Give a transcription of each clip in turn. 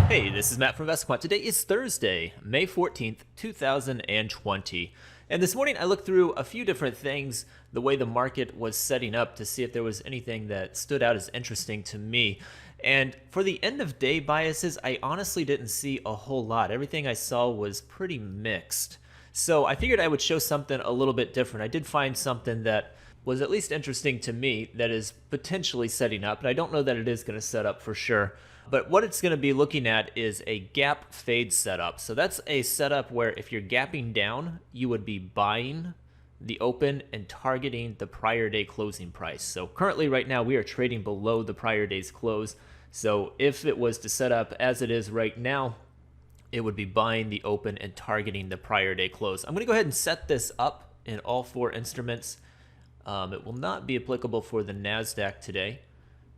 Hey, this is Matt from InvestiQuant. Today is Thursday, May 14th, 2020. And this morning I looked through a few different things, the way the market was setting up, to see if there was anything that stood out as interesting to me. And for the end of day biases, I honestly didn't see a whole lot. Everything I saw was pretty mixed. So I figured I would show something a little bit different. I did find something that was at least interesting to me that is potentially setting up, and I don't know that it is going to set up for sure. But what it's going to be looking at is a gap fade setup. So that's a setup where if you're gapping down, you would be buying the open and targeting the prior day closing price. So currently right now we are trading below the prior day's close. So if it was to set up as it is right now, it would be buying the open and targeting the prior day close. I'm going to go ahead and set this up in all four instruments. It will not be applicable for the NASDAQ today,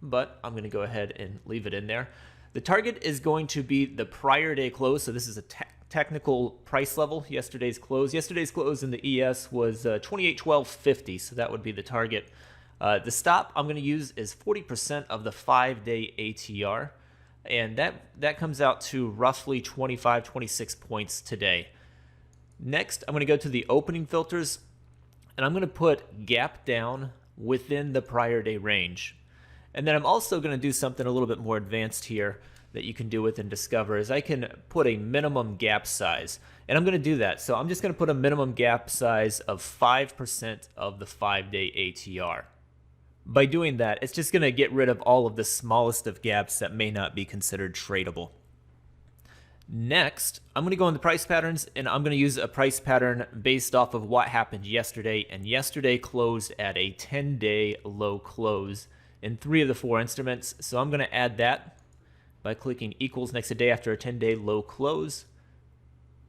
but I'm going to go ahead and leave it in there. The target is going to be the prior day close. So this is a technical price level, yesterday's close. Yesterday's close in the ES was 28.1250, so that would be the target. The stop I'm going to use is 40% of the 5-day ATR, and that comes out to roughly 25, 26 points today. Next, I'm going to go to the opening filters, and I'm going to put gap down within the prior day range. And then I'm also going to do something a little bit more advanced here that you can do within Discover, is I can put a minimum gap size. And I'm going to do that. So I'm just going to put a minimum gap size of 5% of the 5-day ATR. By doing that, it's just going to get rid of all of the smallest of gaps that may not be considered tradable. Next, I'm going to go into price patterns, and I'm going to use a price pattern based off of what happened yesterday. And yesterday closed at a 10-day low close in 3 of the 4 instruments. So I'm going to add that by clicking equals next to day after a 10-day low close.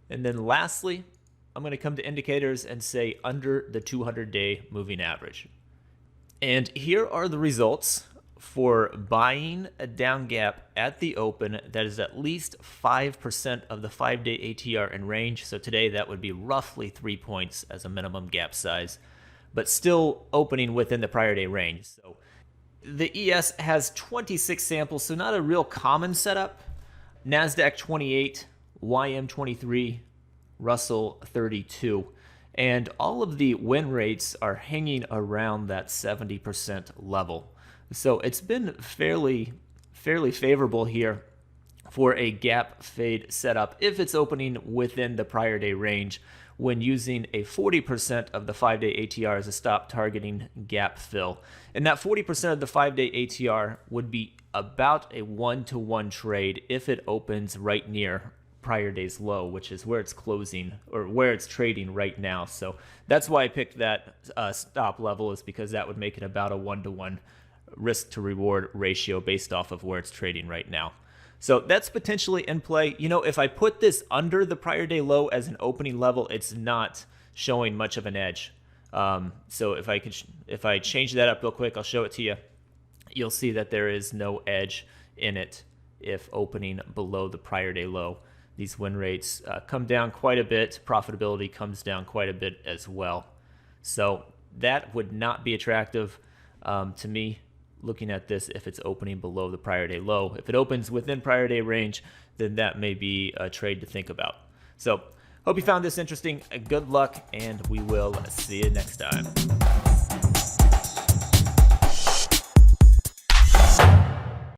And then lastly, I'm going to come to indicators and say under the 200-day moving average. And here are the results for buying a down gap at the open that is at least 5% of the 5-day ATR in range. So today that would be roughly 3 points as a minimum gap size, but still opening within the prior day range. So the ES has 26 samples, so not a real common setup. NASDAQ 28, YM 23, Russell 32. And all of the win rates are hanging around that 70% level. So it's been fairly favorable here for a gap fade setup if it's opening within the prior day range, when using a 40% of the 5-day ATR as a stop targeting gap fill. And that 40% of the 5-day ATR would be about a 1-to-1 trade if it opens right near prior day's low, which is where it's closing or where it's trading right now. So that's why I picked that stop level, is because that would make it about a 1-to-1 risk to reward ratio based off of where it's trading right now. So that's potentially in play. You know, if I put this under the prior day low as an opening level, it's not showing much of an edge. So if I change that up real quick, I'll show it to you. You'll see that there is no edge in it if opening below the prior day low. These win rates come down quite a bit. Profitability comes down quite a bit as well. So that would not be attractive to me, looking at this if it's opening below the prior day low. If it opens within prior day range, then that may be a trade to think about. So hope you found this interesting. Good luck, and we will see you next time.